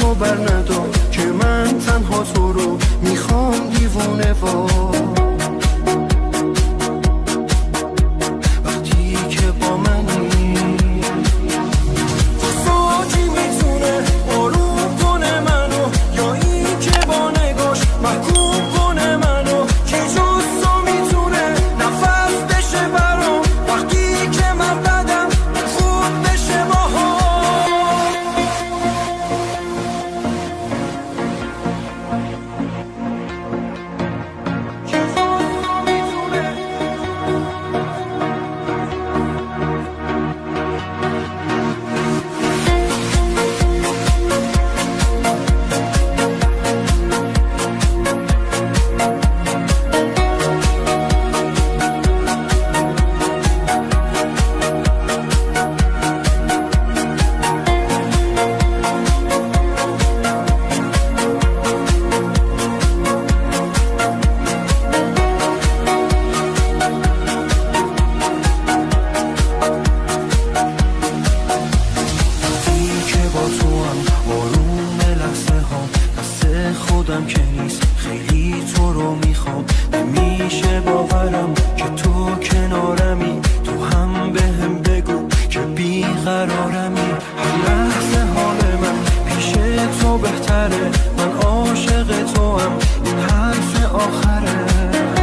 تو بر ندار که من تنها تو رو میخوام دیوونه وار. وقتی که با منی ساجی میتونه آروم کنه منو، یا این که با نگاش محکوم کنه منو، که جز تو میتونه نفس بشه برام وقتی که من بدم خوب بشه باها. خودم که نیست خیلی تو رو میخوام، نمیشه باورم که تو کنارمی، تو هم بهم بگو که بیقرارمی. هر لحظه حال من پیش تو بهتره، من عاشق تو هم، این حرف آخره.